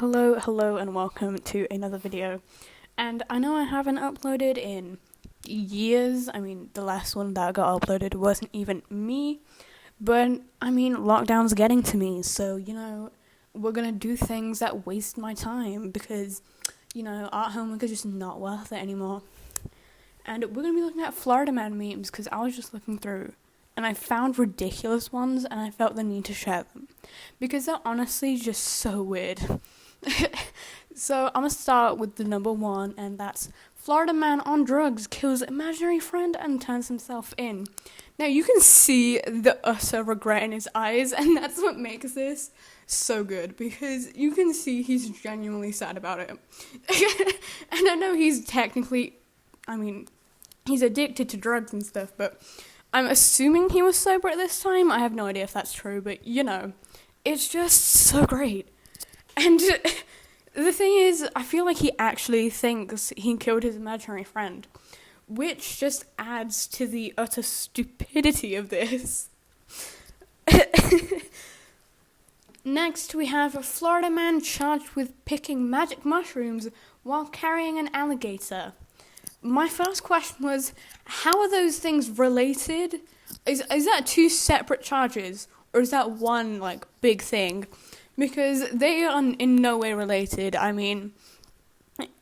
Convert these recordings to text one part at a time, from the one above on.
Hello, and welcome to another video. And I know I haven't uploaded in years. The last one that got uploaded wasn't even me. But, lockdown's getting to me. So, we're gonna do things that waste my time because, art homework is just not worth it anymore. And we're gonna be looking at Florida Man memes because I was just looking through and I found ridiculous ones and I felt the need to share them because they're honestly just so weird. So I'm gonna start with the number one, and that's Florida man on drugs kills imaginary friend and turns himself in. Now you can see the utter regret in his eyes, and that's what makes this so good because you can see he's genuinely sad about it. And I know he's technically, he's addicted to drugs and stuff, but I'm assuming he was sober at this time. I have no idea if that's true, but it's just so great. And the thing is, I feel like he actually thinks he killed his imaginary friend, which just adds to the utter stupidity of this. Next, we have a Florida man charged with picking magic mushrooms while carrying an alligator. My first question was, how are those things related? Is that two separate charges, or is that one, big thing? Because they are in no way related.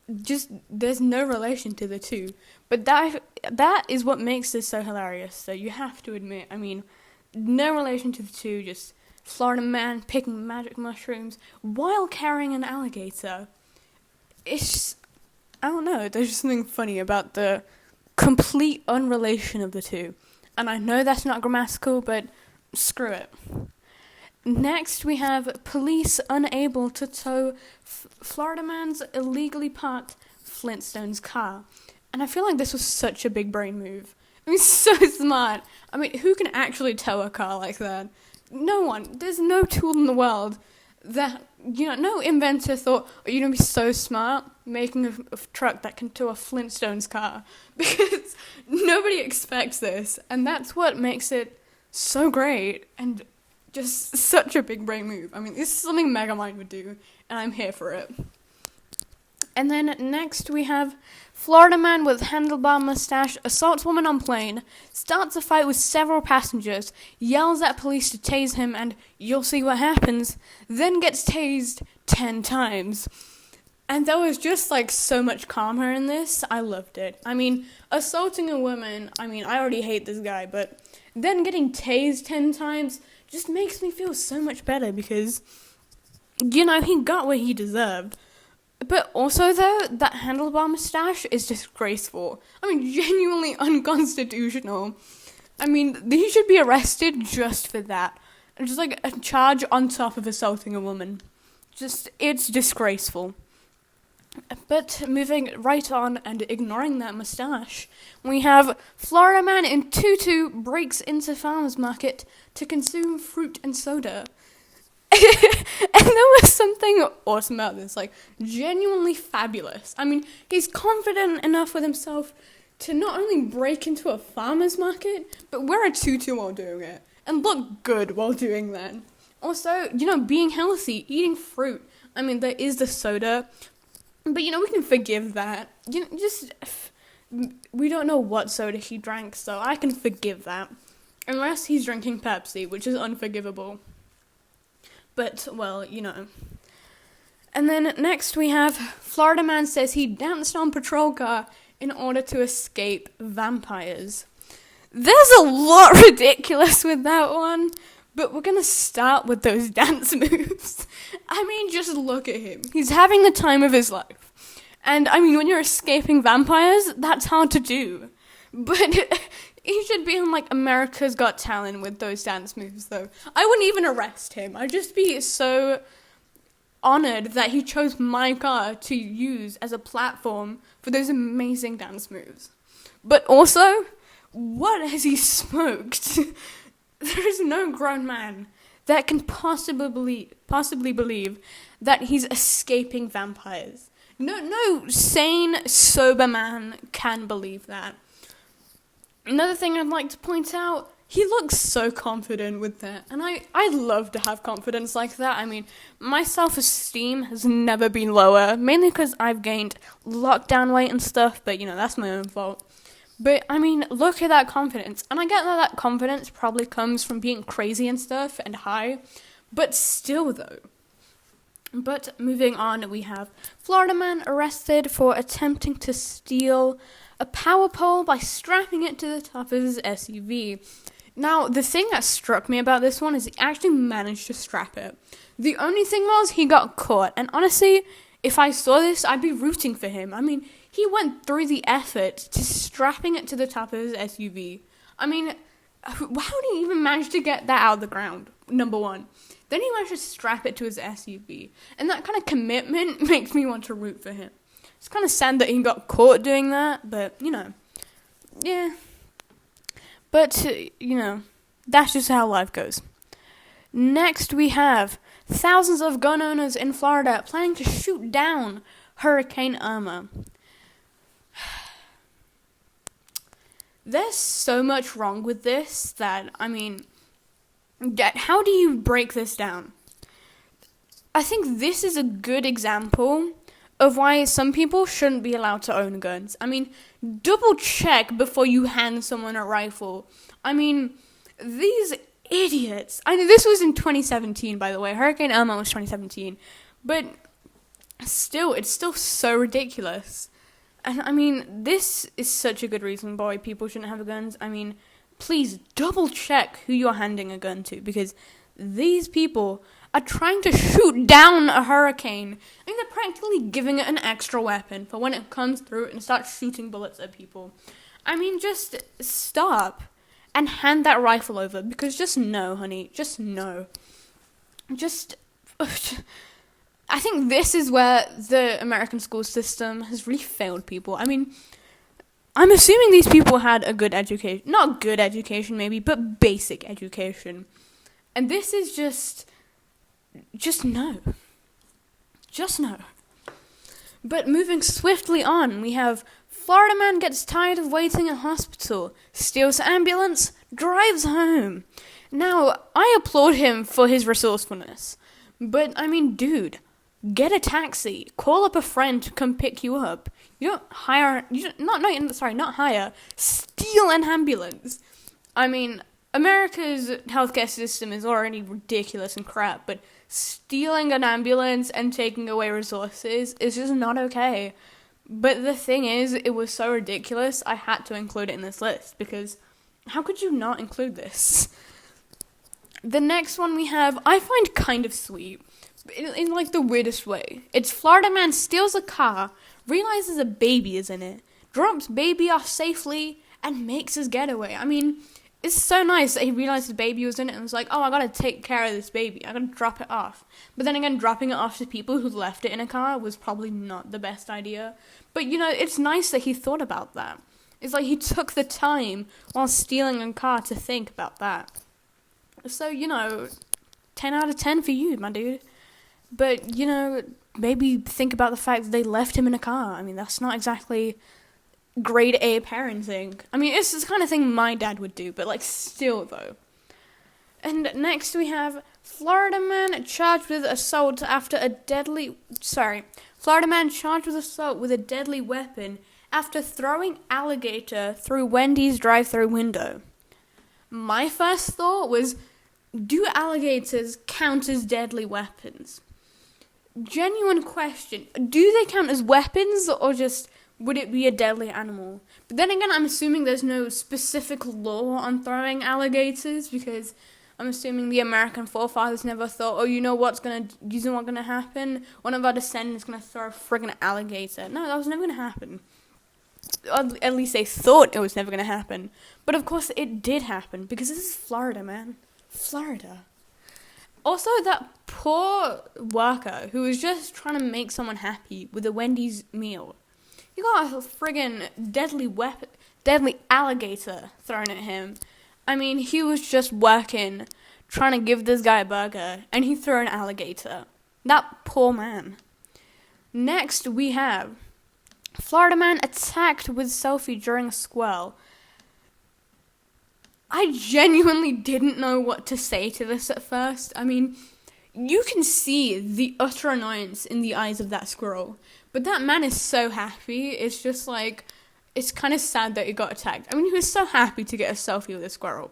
There's no relation to the two. But that is what makes this so hilarious. So you have to admit, no relation to the two, just Florida man picking magic mushrooms while carrying an alligator. It's, I don't know, there's just something funny about the complete unrelation of the two. And I know that's not grammatical, but screw it. Next, we have police unable to tow Florida man's illegally parked Flintstones car. And I feel like this was such a big brain move. So smart. Who can actually tow a car like that? No one. There's no tool in the world that, no inventor thought, oh, you're going to be so smart making a truck that can tow a Flintstones car. Because nobody expects this. And that's what makes it so great and just such a big brain move. This is something Megamind would do, and I'm here for it. And then next we have Florida man with handlebar mustache assaults woman on plane, starts a fight with several passengers, yells at police to tase him, and you'll see what happens, then gets tased 10 times. And there was just, so much karma in this. I loved it. Assaulting a woman, I already hate this guy, but then getting tased 10 times just makes me feel so much better because, he got what he deserved. But also, though, that handlebar mustache is disgraceful. Genuinely unconstitutional. He should be arrested just for that. Just, a charge on top of assaulting a woman. It's disgraceful. But moving right on and ignoring that mustache, we have Florida man in tutu breaks into farmer's market to consume fruit and soda. And there was something awesome about this, genuinely fabulous. He's confident enough with himself to not only break into a farmer's market, but wear a tutu while doing it, and look good while doing that. Also, being healthy, eating fruit. There is the soda, but, we can forgive that. We don't know what soda he drank, so I can forgive that. Unless he's drinking Pepsi, which is unforgivable. But, well, And then next we have Florida man says he danced on patrol car in order to escape vampires. There's a lot ridiculous with that one, but we're gonna start with those dance moves. Just look at him. He's having the time of his life. And, when you're escaping vampires, that's hard to do. But he should be on, America's Got Talent with those dance moves, though. I wouldn't even arrest him. I'd just be so honored that he chose my car to use as a platform for those amazing dance moves. But also, what has he smoked? There is no grown man that can possibly believe that he's escaping vampires. No sane, sober man can believe that. Another thing I'd like to point out, he looks so confident with that. And I'd love to have confidence like that. I mean, my self-esteem has never been lower, mainly because I've gained lockdown weight and stuff, but, that's my own fault. But, I mean, look at that confidence. And I get that confidence probably comes from being crazy and stuff and high, but still, though. But moving on, we have Florida man arrested for attempting to steal a power pole by strapping it to the top of his SUV. Now, the thing that struck me about this one is he actually managed to strap it. The only thing was he got caught. And honestly, if I saw this, I'd be rooting for him. I mean, he went through the effort to strapping it to the top of his SUV. I mean, how did he even manage to get that out of the ground? Number one. Then he managed to strap it to his SUV. And that kind of commitment makes me want to root for him. It's kind of sad that he got caught doing that, but, yeah. But, that's just how life goes. Next, we have thousands of gun owners in Florida planning to shoot down Hurricane Irma. There's so much wrong with this that, how do you break this down? I think this is a good example of why some people shouldn't be allowed to own guns. Double check before you hand someone a rifle. These idiots. This was in 2017, by the way. Hurricane Irma was 2017. But still, it's still so ridiculous. And this is such a good reason why people shouldn't have guns. Please double check who you're handing a gun to, because these people are trying to shoot down a hurricane. They're practically giving it an extra weapon for when it comes through and starts shooting bullets at people. Just stop and hand that rifle over, because just no, honey, just no. I think this is where the American school system has really failed people. I'm assuming these people had a good education. Not good education, maybe, but basic education. And this is just no. Just no. But moving swiftly on, we have Florida man gets tired of waiting in hospital, steals ambulance, drives home. Now, I applaud him for his resourcefulness. But, dude, get a taxi. Call up a friend to come pick you up. You don't hire, not hire, steal an ambulance. America's healthcare system is already ridiculous and crap, but stealing an ambulance and taking away resources is just not okay. But the thing is, it was so ridiculous, I had to include it in this list, because how could you not include this? The next one we have, I find kind of sweet, in the weirdest way. It's Florida man steals a car, realizes a baby is in it, drops baby off safely, and makes his getaway. It's so nice that he realized the baby was in it and was like, oh, I gotta take care of this baby. I gotta drop it off. But then again, dropping it off to people who left it in a car was probably not the best idea. But, it's nice that he thought about that. It's like he took the time while stealing a car to think about that. So, 10 out of 10 for you, my dude. But, maybe think about the fact that they left him in a car. That's not exactly grade A parenting. It's the kind of thing my dad would do, but, still, though. And next we have Florida man charged with assault Florida man charged with assault with a deadly weapon after throwing alligator through Wendy's drive-thru window. My first thought was, do alligators count as deadly weapons? Genuine question. Do they count as weapons, or just would it be a deadly animal? But then again, I'm assuming there's no specific law on throwing alligators, because I'm assuming the American forefathers never thought, what's gonna happen? One of our descendants is gonna throw a friggin' alligator. No, that was never gonna happen. At least they thought it was never gonna happen. But of course it did happen, because this is Florida, man. Florida. Also, that poor worker who was just trying to make someone happy with a Wendy's meal. He got a friggin' deadly alligator thrown at him. He was just working, trying to give this guy a burger, and he threw an alligator. That poor man. Next, we have Florida man attacked with selfie during a squirrel. I genuinely didn't know what to say to this at first. I mean, you can see the utter annoyance in the eyes of that squirrel. But that man is so happy. It's just like, it's kind of sad that he got attacked. I mean, he was so happy to get a selfie with a squirrel.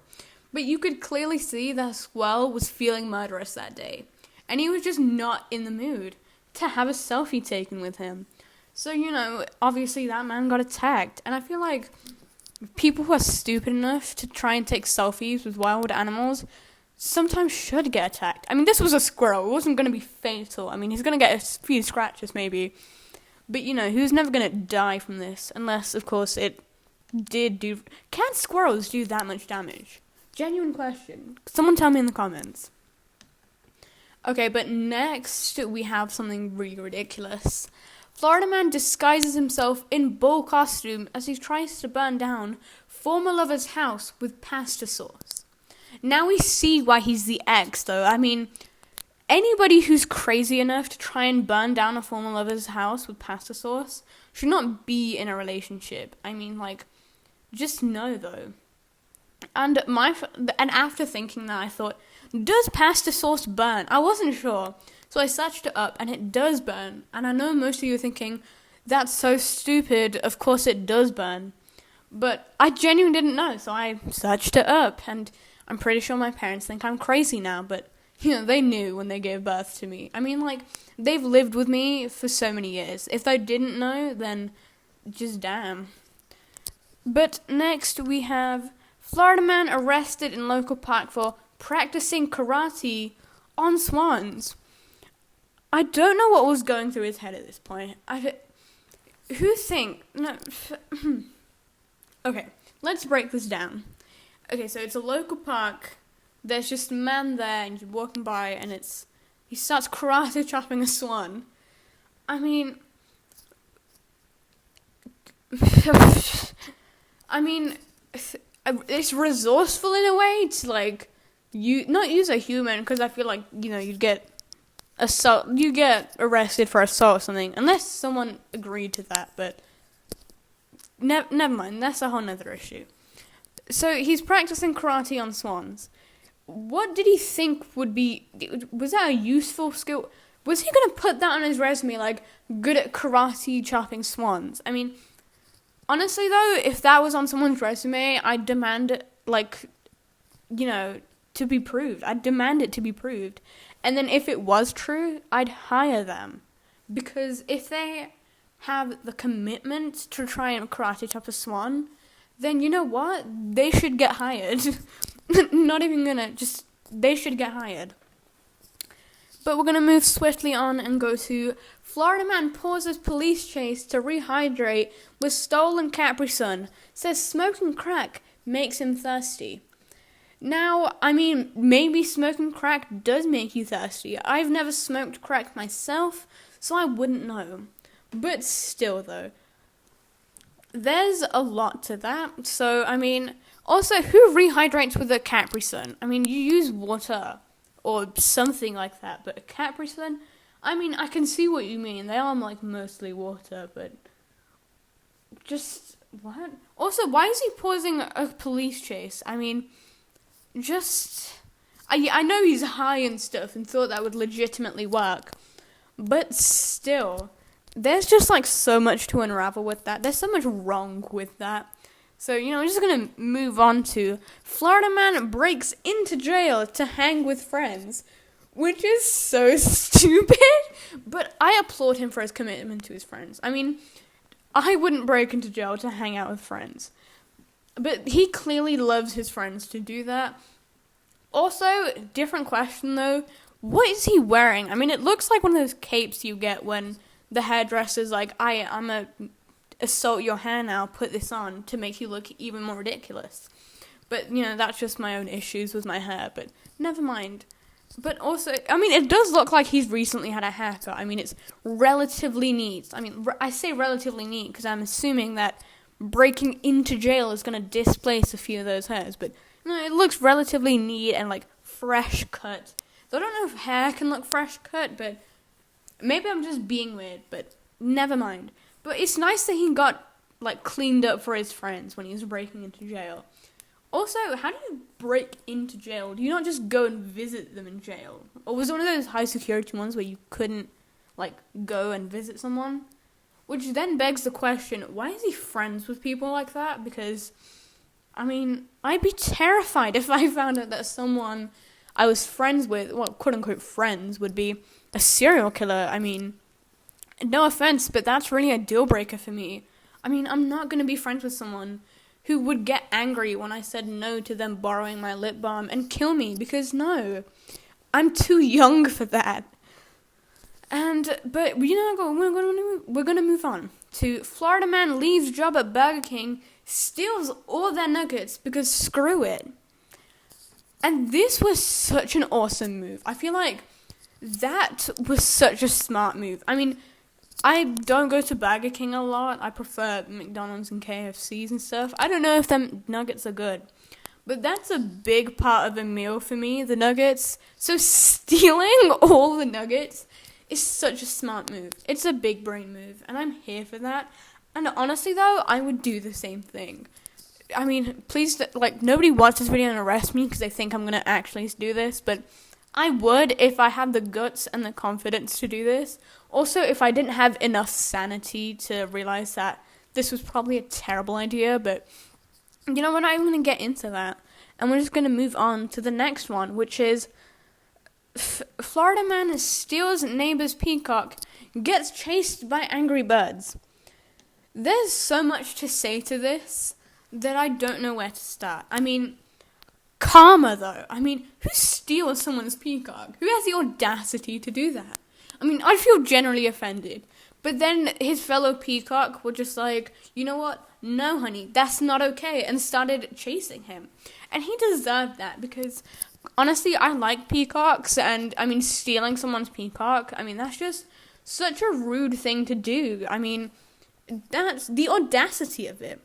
But you could clearly see that squirrel was feeling murderous that day. And he was just not in the mood to have a selfie taken with him. So, obviously that man got attacked. And I feel like people who are stupid enough to try and take selfies with wild animals sometimes should get attacked. I mean, this was a squirrel. It wasn't going to be fatal. I mean, he's going to get a few scratches maybe. But, who's never going to die from this? Unless, of course, it did do... Can squirrels do that much damage? Genuine question. Someone tell me in the comments. Okay, but next we have something really ridiculous. Florida man disguises himself in bull costume as he tries to burn down former lover's house with pasta sauce. Now we see why he's the ex, though. I mean, anybody who's crazy enough to try and burn down a former lover's house with pasta sauce should not be in a relationship. I mean, just know, though. And after thinking that, I thought, does pasta sauce burn? I wasn't sure. So I searched it up, and it does burn. And I know most of you are thinking, that's so stupid, of course it does burn. But I genuinely didn't know, so I searched it up. And I'm pretty sure my parents think I'm crazy now, but, they knew when they gave birth to me. I mean, they've lived with me for so many years. If they didn't know, then just damn. But next we have Florida man arrested in local park for practicing karate on swans. I don't know what was going through his head at this point. Okay, let's break this down. Okay, so it's a local park. There's just a man there, and you're walking by, and he starts karate chopping a swan. I mean, it's resourceful in a way to not use a human, because I feel like you'd get arrested for assault or something unless someone agreed to that. But never mind, that's a whole nother issue. So he's practicing karate on swans. What did he think was that a useful skill? Was he going to put that on his resume, good at karate chopping swans? I mean, honestly though, if that was on someone's resume, I'd demand it, to be proved. I'd demand it to be proved. And then if it was true, I'd hire them. Because if they have the commitment to try and karate chop a swan, then you know what? They should get hired. They should get hired. But we're going to move swiftly on and go to Florida man pauses police chase to rehydrate with stolen Capri Sun. Says smoking crack makes him thirsty. Now, I mean, maybe smoking crack does make you thirsty. I've never smoked crack myself, so I wouldn't know. But still, though, there's a lot to that. So, I mean, also, who rehydrates with a Capri Sun? I mean, you use water or something like that, but a Capri Sun? I mean, I can see what you mean. They are, mostly water, but just, what? Also, why is he pausing a police chase? I mean, I know he's high and stuff and thought that would legitimately work, but still, there's just so much to unravel with that. There's so much wrong with that. So, I'm just gonna move on to Florida man breaks into jail to hang with friends, which is so stupid, but I applaud him for his commitment to his friends. I mean, I wouldn't break into jail to hang out with friends. But he clearly loves his friends to do that. Also, different question though, what is he wearing? I mean, it looks like one of those capes you get when the hairdresser's I'm a assault your hair now, put this on to make you look even more ridiculous. But, that's just my own issues with my hair, but never mind. But also, I mean, it does look like he's recently had a haircut. I mean, it's relatively neat. I mean, I say relatively neat because I'm assuming that breaking into jail is going to displace a few of those hairs, but it looks relatively neat and fresh cut. So I don't know if hair can look fresh cut, but maybe I'm just being weird, but never mind. But it's nice that he got cleaned up for his friends when he was breaking into jail. Also, how do you break into jail? Do you not just go and visit them in jail? Or was it one of those high security ones where you couldn't, like, go and visit someone? Which then begs the question, why is he friends with people like that? Because, I mean, I'd be terrified if I found out that someone I was friends with, well, quote-unquote friends, would be a serial killer. I mean, no offense, but that's really a deal-breaker for me. I mean, I'm not going to be friends with someone who would get angry when I said no to them borrowing my lip balm and kill me, because no, I'm too young for that. But you know, we're gonna move on to Florida man leaves job at Burger King, steals all their nuggets because screw it. And this was such an awesome move. I feel like that was such a smart move. I mean, I don't go to Burger King a lot. I prefer McDonald's and KFCs and stuff. I don't know if them nuggets are good. But that's a big part of a meal for me, the nuggets. So stealing all the nuggets is such a smart move. It's a big brain move, and I'm here for that. And honestly, though, I would do the same thing. I mean, please, like, nobody watches this video and arrest me because they think I'm going to actually do this, but I would if I had the guts and the confidence to do this. Also, if I didn't have enough sanity to realize that this was probably a terrible idea, but you know, we're not even going to get into that. And we're just going to move on to the next one, which is Florida man steals neighbor's peacock, gets chased by angry birds. There's so much to say to this that I don't know where to start. I mean, karma, though. I mean, who steals someone's peacock? Who has the audacity to do that? I mean, I'd feel generally offended. But then his fellow peacock were just like, you know what? No, honey, that's not okay, and started chasing him. And he deserved that because, honestly, I like peacocks, and, I mean, stealing someone's peacock, I mean, that's just such a rude thing to do. I mean, that's the audacity of it.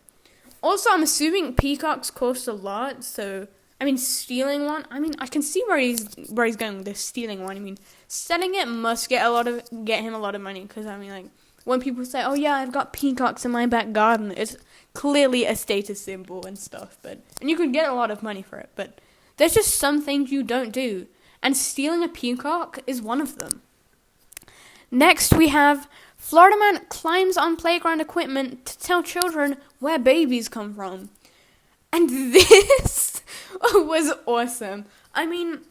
Also, I'm assuming peacocks cost a lot, so, I mean, stealing one, I mean, I can see where he's going with this stealing one. I mean, selling it must get him a lot of money, because, I mean, like, when people say, oh yeah, I've got peacocks in my back garden, it's clearly a status symbol and stuff, and you could get a lot of money for it, but there's just some things you don't do, and stealing a peacock is one of them. Next, we have Florida man climbs on playground equipment to tell children where babies come from. And this was awesome. I mean,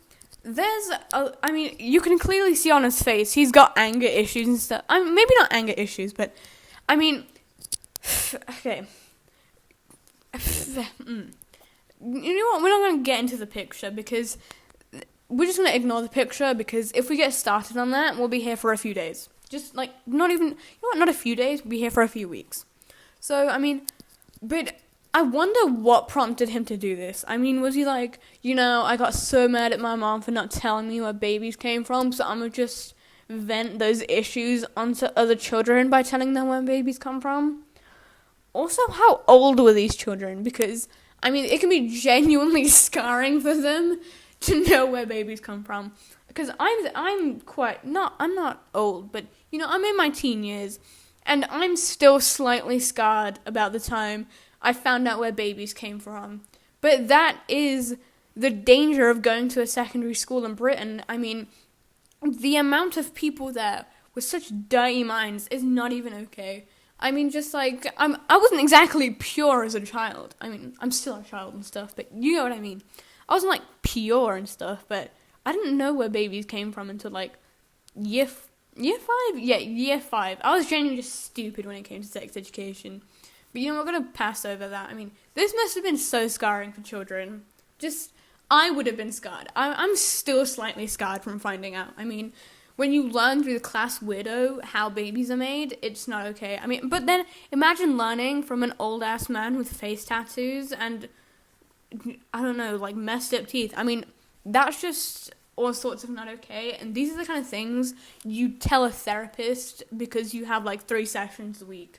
you can clearly see on his face, he's got anger issues and stuff. I mean, maybe not anger issues, but, I mean, okay. You know what, we're not going to get into the picture, because we're just going to ignore the picture, because if we get started on that, we'll be here for a few days. Just, like, not a few days, we'll be here for a few weeks. So, I mean, but I wonder what prompted him to do this. I mean, was he like, you know, I got so mad at my mom for not telling me where babies came from, so I'm going to just vent those issues onto other children by telling them where babies come from? Also, how old were these children? Because, I mean, it can be genuinely scarring for them to know where babies come from. Because I'm not old, but, you know, I'm in my teen years, and I'm still slightly scarred about the time I found out where babies came from. But that is the danger of going to a secondary school in Britain. I mean, the amount of people there with such dirty minds is not even okay. I mean, just like, I wasn't exactly pure as a child. I mean, I'm still a child and stuff, but you know what I mean. I wasn't, like, pure and stuff, but I didn't know where babies came from until, like, year 5? Yeah, year 5. I was genuinely just stupid when it came to sex education. But, you know, we're going to pass over that. I mean, this must have been so scarring for children. I would have been scarred. I'm still slightly scarred from finding out. I mean, when you learn through the class weirdo how babies are made, it's not okay. I mean, but then imagine learning from an old-ass man with face tattoos and, I don't know, like, messed up teeth. I mean, that's just all sorts of not okay. And these are the kind of things you tell a therapist because you have, like, 3 sessions a week.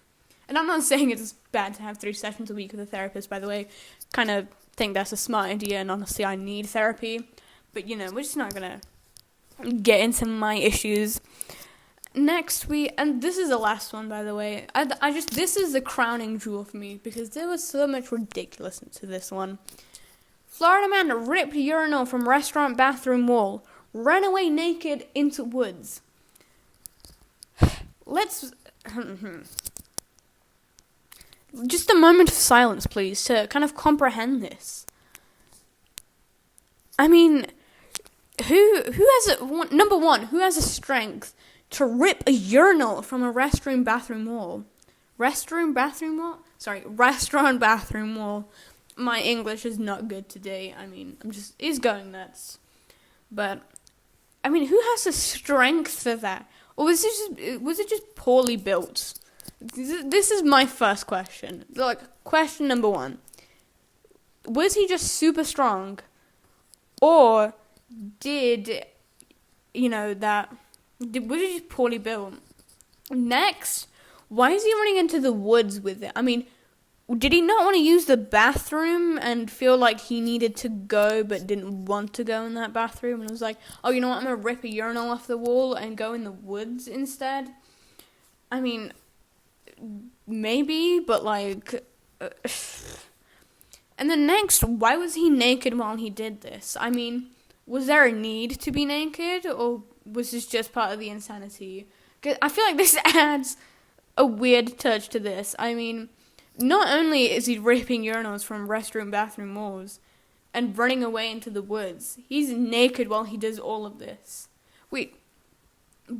And I'm not saying it's bad to have 3 sessions a week with a therapist, by the way. Kind of think that's a smart idea, and honestly, I need therapy. But, you know, we're just not going to get into my issues. Next, and this is the last one, by the way. This is the crowning jewel for me, because there was so much ridiculousness to this one. Florida man ripped urinal from restaurant bathroom wall. Ran away naked into woods. Let's... just a moment of silence, please, to kind of comprehend this. I mean, who has a... Number one, who has a strength to rip a urinal from a restroom bathroom wall? Restaurant bathroom wall. My English is not good today. I mean, it's going nuts. But, I mean, who has the strength for that? Or was it just poorly built? This is my first question. Like, question number one. Was he just super strong? Or was he just poorly built? Next, why is he running into the woods with it? I mean, did he not want to use the bathroom and feel like he needed to go but didn't want to go in that bathroom? And was like, oh, you know what, I'm going to rip a urinal off the wall and go in the woods instead? I mean, maybe, but like... And then next, why was he naked while he did this? I mean, was there a need to be naked? Or was this just part of the insanity? 'Cause I feel like this adds a weird touch to this. I mean... Not only is he ripping urinals from restroom bathroom walls and running away into the woods, he's naked while he does all of this. Wait,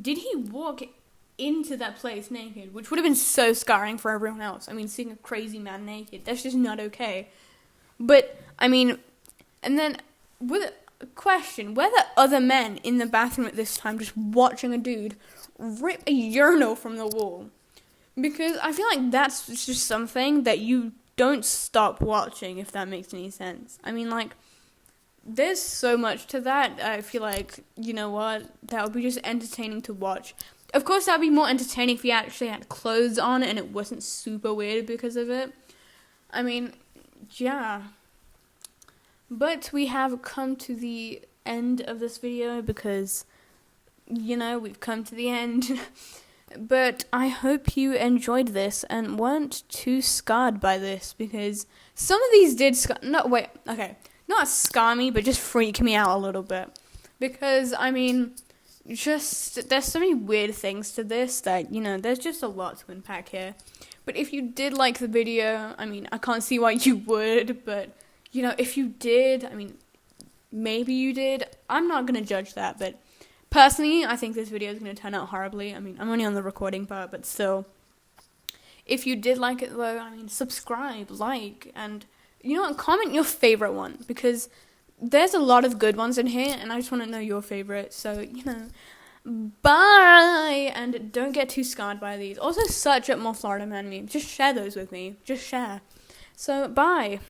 did he walk into that place naked? Which would have been so scarring for everyone else. I mean, seeing a crazy man naked, that's just not okay. But, I mean, and then, with a question, were there other men in the bathroom at this time just watching a dude rip a urinal from the wall? Because I feel like that's just something that you don't stop watching, if that makes any sense. I mean, like, there's so much to that. I feel like, you know what, that would be just entertaining to watch. Of course, that would be more entertaining if he actually had clothes on and it wasn't super weird because of it. I mean, yeah. But we have come to the end of this video because, we've come to the end. But I hope you enjoyed this and weren't too scarred by this, because some of these did not scar me, but just freak me out a little bit. Because, I mean, there's so many weird things to this that, there's just a lot to unpack here. But if you did like the video, I mean, I can't see why you would, but, if you did, I mean, maybe you did. I'm not going to judge that, but personally, I think this video is going to turn out horribly. I mean, I'm only on the recording part, but still. If you did like it, though, I mean, subscribe, like, and, comment your favorite one, because there's a lot of good ones in here, and I just want to know your favorite, so, bye, and don't get too scarred by these. Also, search up more Florida Man memes. Just share those with me. Just share. So, bye.